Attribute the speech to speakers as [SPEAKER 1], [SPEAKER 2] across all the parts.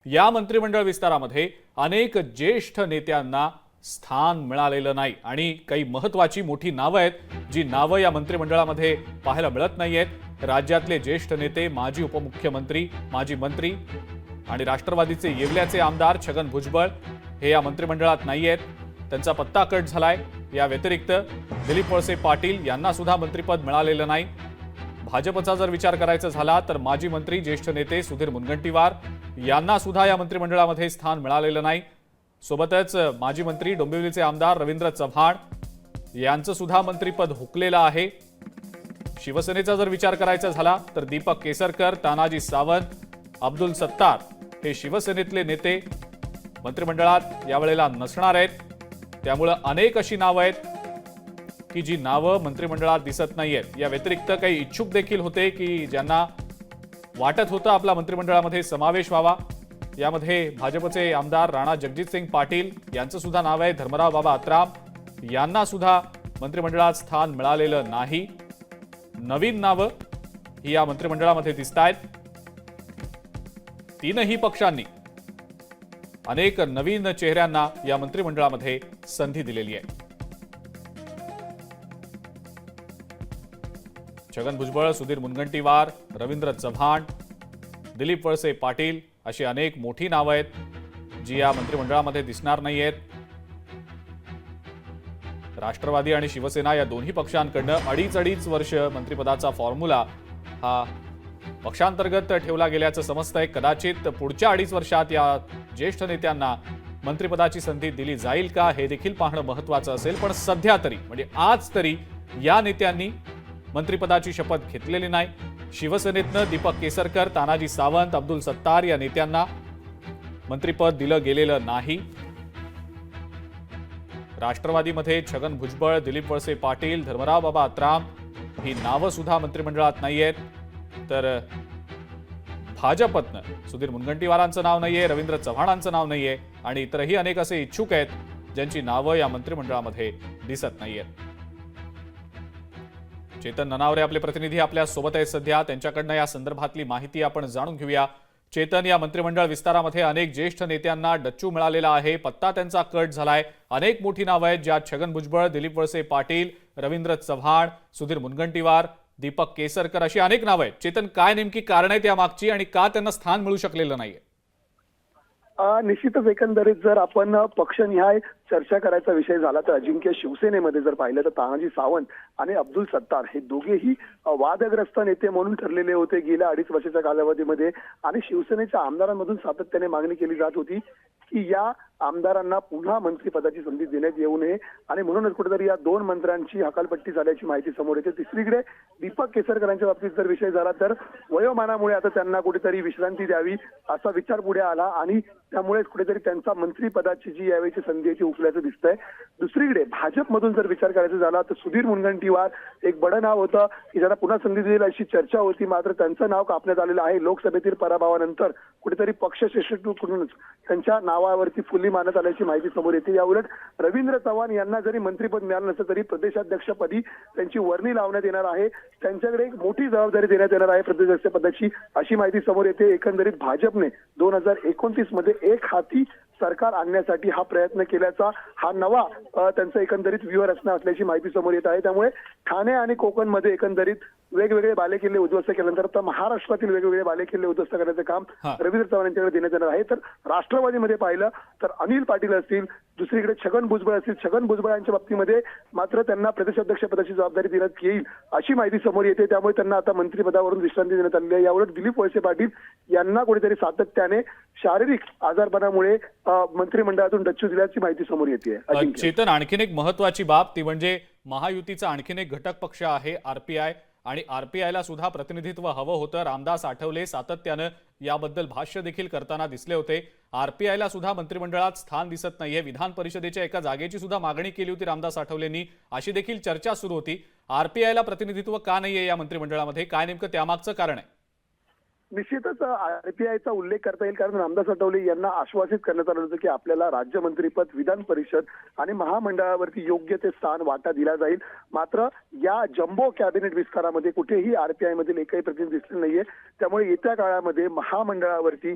[SPEAKER 1] या मंत्रिमंडळ विस्तारामध्ये अनेक ज्येष्ठ नेत्यांना स्थान मिळालेलं नाही आणि काही महत्त्वाची मोठी नावं आहेत जी नावं या मंत्रिमंडळामध्ये पाहायला मिळत नाहीयेत। राज्यातले ज्येष्ठ नेते, माजी उपमुख्यमंत्री, माजी मंत्री आणि राष्ट्रवादीचे येवल्याचे आमदार छगन भुजबळ हे या मंत्रिमंडळात नाहीयेत, त्यांचा पत्ता कट झालाय। या व्यतिरिक्त दिलीप वळसे पाटील यांना सुद्धा मंत्रिपद मिळालेलं नाही। भाजपचा जर विचार करायचा झाला तर माजी मंत्री, ज्येष्ठ नेते सुधीर मुनगंटीवार यांना सुद्धा या मंत्रिमंडळामध्ये स्थान मिळालेलं नाही। सोबतच माजी मंत्री डोंबिवलीचे आमदार रवींद्र चव्हाण यांचं सुद्धा मंत्रिपद हुकलेलं आहे। शिवसेनेचा जर विचार करायचा झाला तर दीपक केसरकर, तानाजी सावंत, अब्दुल सत्तार हे शिवसेनेतले नेते मंत्रिमंडळात यावेळेला नसणार आहेत। त्यामुळे अनेक अशी नावं आहेत की जी नावं मंत्रिमंडळात दिसत नाहीयेत। या व्यतिरिक्त काही इच्छुक देखील होते की ज्यांना वाटत होतं आपला मंत्रिमंडळामध्ये समावेश व्हावा। यामध्ये भाजपचे आमदार राणा जगजितसिंग पाटील यांचं सुद्धा नाव आहे। धर्मराव बाबा अत्राम यांना सुद्धा मंत्रिमंडळात स्थान मिळालेलं नाही। नवीन नावं ही या मंत्रिमंडळामध्ये दिसतायत। तीनही पक्षांनी अनेक नवीन चेहऱ्यांना या मंत्रिमंडळामध्ये संधी दिलेली आहे। छगन भुजबळ, सुधीर मुनगंटीवार, रवींद्र चव्हाण, दिलीप वळसे पाटील अशी अनेक मोठी नावं आहेत जी या मंत्रिमंडळामध्ये दिसणार नाहीयेत। राष्ट्रवादी आणि शिवसेना या दोन्ही पक्षांकडनं अडीच वर्ष मंत्रिपदाचा फॉर्म्युला हा पक्षांतर्गत ठेवला गेल्याचं समजतंय। कदाचित पुढच्या 2.5 वर्षात या ज्येष्ठ नेत्यांना मंत्रिपदाची संधी दिली जाईल का हे देखील पाहणं महत्त्वाचं असेल। पण सध्या तरी म्हणजे आज तरी या नेत्यांनी मंत्रिपदाची शपथ घेतलेली नाही। शिवसेनेतनं दीपक केसरकर, तानाजी सावंत, अब्दुल सत्तार या नेत्यांना मंत्रिपद दिलं गेलेलं नाही। राष्ट्रवादीमध्ये छगन भुजबळ, दिलीप वळसे पाटील, धर्मराव बाबा अत्राम ही नावं सुद्धा मंत्रिमंडळात नाहीयेत। तर भाजपतनं सुधीर मुनगंटीवारांचं नाव नाहीये, रवींद्र चव्हाणांचं नाव नाहीये आणि इतरही अनेक असे इच्छुक आहेत ज्यांची नावं या मंत्रिमंडळामध्ये दिसत नाहीयेत। चेतन ननावरे आपले प्रतिनिधी आपल्या सोबत आहेत सध्या, त्यांच्याकडनं या संदर्भातली माहिती आपण जाणून घेऊया। चेतन, या मंत्रिमंडळ विस्तारामध्ये अनेक ज्येष्ठ नेत्यांना डच्चू मिळालेला आहे, पत्ता त्यांचा कट झालाय। अनेक मोठी नावं आहेत ज्यात छगन भुजबळ, दिलीप वळसे पाटील, रवींद्र चव्हाण, सुधीर मुनगंटीवार, दीपक केसरकर अशी अनेक नावं आहेत। चेतन, काय नेमकी कारण आहेत यामागची आणि का त्यांना स्थान मिळू शकलेलं नाहीये?
[SPEAKER 2] निश्चितच एकंदरीत जर आपण पक्षनिहाय चर्चा करायचा विषय झाला तर अजिंक्य शिवसेनेमध्ये जर पाहिलं तर तानाजी सावंत आणि अब्दुल सत्तार हे दोघेही वादग्रस्त नेते म्हणून ठरलेले होते गेल्या 2.5 वर्षाच्या कालावधीमध्ये। आणि शिवसेनेच्या आमदारांमधून सातत्याने मागणी केली जात होती की या आमदारांना पुन्हा मंत्रिपदाची संधी देण्यात येऊ नये आणि म्हणूनच कुठेतरी या 2 मंत्र्यांची हकालपट्टी झाल्याची माहिती समोर येते। तिसरीकडे दीपक केसरकरांच्या बाबतीत जर विषय झाला तर वयोमानामुळे आता त्यांना कुठेतरी विश्रांती द्यावी असा विचार पुढे आला आणि त्यामुळे कुठेतरी त्यांचा मंत्रिपदाची जी यावेळीची संधी आहे ती हुकल्याचं दिसतंय। दुसरीकडे भाजपमधून जर विचार करायचा झाला तर सुधीर मुनगंटीवार एक बडं नाव होतं की ज्यांना पुन्हा संधी देईल अशी चर्चा होती, मात्र त्यांचं नाव कापण्यात आलेलं आहे। लोकसभेतील पराभवानंतर कुठेतरी पक्षश्रेष्ठीकडूनच त्यांच्या नावावरती फुली मानत आल्याची माहिती समोर येते। या उलट रवींद्र चव्हाण यांना जरी मंत्रिपद मिळालं नसलं तरी प्रदेशाध्यक्षपदी त्यांची वर्णी लावण्यात येणार आहे, त्यांच्याकडे एक मोठी जबाबदारी देण्यात येणार आहे प्रदेशाध्यक्षपदाची अशी माहिती समोर येते। एकंदरीत भाजपने 2029 मध्ये एक हाती सरकार आणण्यासाठी हा प्रयत्न केल्याचा हा नवा त्यांचा एकंदरीत व्यूह रचना असल्याची माहिती समोर येत आहे। त्यामुळे ठाणे आणि कोकणमध्ये एकंदरीत वेगवेगळे बालेकिल्ले उद्ध्वस्त केल्यानंतर आता महाराष्ट्रातील वेगवेगळे बालेकिल्ले उद्ध्वस्त करण्याचं काम रवींद्र चव्हाण यांच्याकडे देण्यात येणार आहे। तर राष्ट्रवादीमध्ये पाहिलं तर अनिल पाटील असतील, दुसरीकडे छगन भुजबळ असतील, छगन भुजबळ यांच्या बाबतीमध्ये मात्र त्यांना प्रदेशाध्यक्षपदाची जबाबदारी देण्यात येईल अशी माहिती समोर येते। त्यामुळे त्यांना आता मंत्रिपदावरून विश्रांती देण्यात आलेली आहे। याउलट दिलीप वळसे पाटील यांना कुठेतरी सातत्याने शारीरिक आजारपणामुळे मंत्रिमंडळातून डच्चू दिल्याची माहिती समोर येते।
[SPEAKER 1] चेतन, आणखीन एक महत्वाची बाब ती म्हणजे महायुतीचा आणखीन एक घटक पक्ष आहे आरपीआय आणि आरपीआयला सुद्धा प्रतिनिधित्व हवं होतं। रामदास आठवले सातत्यानं याबद्दल भाष्य देखील करताना दिसले होते। आरपीआयला सुद्धा मंत्रिमंडळात स्थान दिसत नाहीये। विधान परिषदेच्या एका जागेची सुद्धा मागणी केली होती रामदास आठवलेंनी, अशी देखील चर्चा सुरू होती। आरपीआयला प्रतिनिधित्व का नाहीये या मंत्रिमंडळामध्ये, काय नेमकं त्यामागचं कारण आहे?
[SPEAKER 2] निश्चितच आरपीआयचा उल्लेख करता येईल, कारण रामदास आठवले यांना आश्वासित करण्यात आलं होतं की आपल्याला राज्यमंत्रीपद, विधान परिषद आणि महामंडळावरती योग्य ते स्थान वाटा दिला जाईल। मात्र या जम्बो कॅबिनेट विस्तारामध्ये कुठेही आरपीआय मधील एकही प्रतिनिधी दिसले नाहीये। त्यामुळे येत्या काळामध्ये महामंडळावरती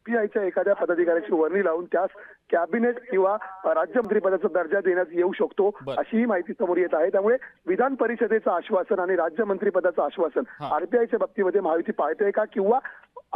[SPEAKER 2] आरपीआयच्या एखाद्या पदाधिकाऱ्याची वर्णी लावून त्यास कॅबिनेट किंवा राज्यमंत्रीपदाचा दर्जा देण्यात येऊ शकतो,
[SPEAKER 1] बरं.
[SPEAKER 2] अशीही माहिती समोर येत आहे. त्यामुळे विधान परिषदेचं आश्वासन आणि राज्यमंत्रीपदाचं आश्वासन
[SPEAKER 1] हा.
[SPEAKER 2] आरपीआयच्या बाबतीमध्ये महायुती पाळते का, किंवा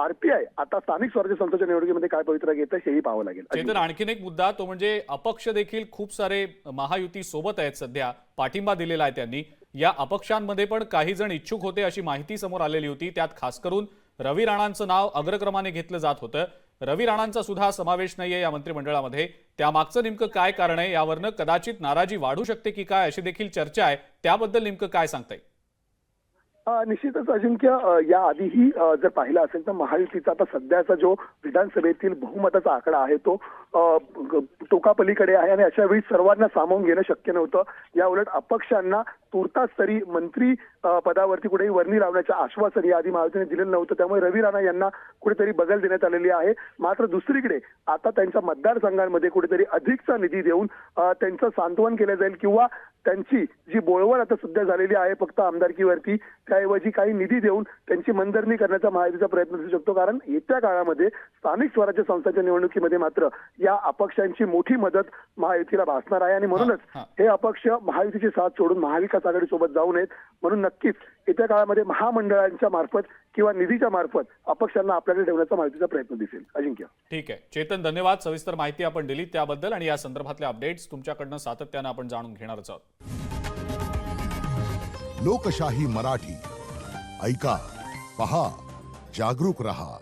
[SPEAKER 2] आरपीआय आता स्थानिक स्वराज्य संस्थांच्या निवडणुकीमध्ये काय पवित्रा घेतं हेही पाहावं लागेल.
[SPEAKER 1] चेतन, आणखीन एक मुद्दा तो म्हणजे अपक्ष देखील खूप सारे महायुती सोबत आहेत, सध्या पाठिंबा दिलेला आहे त्यांनी. या अपक्षांमध्ये पण काही जण इच्छुक होते अशी माहिती समोर आलेली होती. त्यात खास करून रवी राणांचं नाव अग्रक्रमाने घेतलं जात होतं. रवी राणांचा सुद्धा समावेश नाहीये या मंत्रिमंडळामध्ये. त्यामागचं नेमकं काय कारण आहे, यावरनं कदाचित नाराजी वाढू शकते की काय, अशी देखील चर्चा आहे. त्याबद्दल नेमकं काय सांगता येईल?
[SPEAKER 2] निश्चितच अजिंक्य, या आधीही जर पाहिलं असेल तर महायुतीचा आता सध्याचा जो विधानसभेतील बहुमताचा आकडा आहे तो टोकापलीकडे आहे आणि अशा वेळी सर्वांना सामावून घेणं शक्य नव्हतं. या उलट अपक्षांना तुर्तास तरी मंत्री पदावरती कुठेही वर्णी लावण्याचं आश्वासन या आधी महायुतीने दिलेलं नव्हतं. त्यामुळे रवी राणा यांना कुठेतरी बगल देण्यात आलेली आहे. मात्र दुसरीकडे आता त्यांच्या मतदारसंघांमध्ये कुठेतरी अधिकचा निधी देऊन त्यांचं सांत्वन केलं जाईल, किंवा त्यांची जी बोळवण आता सध्या झालेली आहे फक्त आमदारकीवरती, त्याऐवजी काही निधी देऊन त्यांची मनधरणी करण्याचा महायुतीचा प्रयत्न असू शकतो. कारण येत्या काळामध्ये स्थानिक स्वराज्य संस्थांच्या निवडणुकीमध्ये मात्र या अपक्षांची मोठी मदत महायुतीला भासणार आहे आणि म्हणूनच हे अपक्ष महायुतीची साथ सोडून महाविकास आघाडी सोबत जाऊ नयेत. म्हणून नक्कीच येत्या काळामध्ये महामंडळांच्या मार्फत किंवा निधीच्या मार्फत अपक्षांना आपल्याकडे ठेवण्याचा महायुतीचा प्रयत्न दिसेल. अजिंक्य.
[SPEAKER 1] ठीक आहे चेतन, धन्यवाद. सविस्तर माहिती आपण दिली त्याबद्दल आणि या संदर्भातल्या अपडेट्स तुमच्याकडनं सातत्यानं आपण जाणून घेणारच आहोत.
[SPEAKER 3] लोकशाही मराठी ऐका, पहा, जागरूक रहा.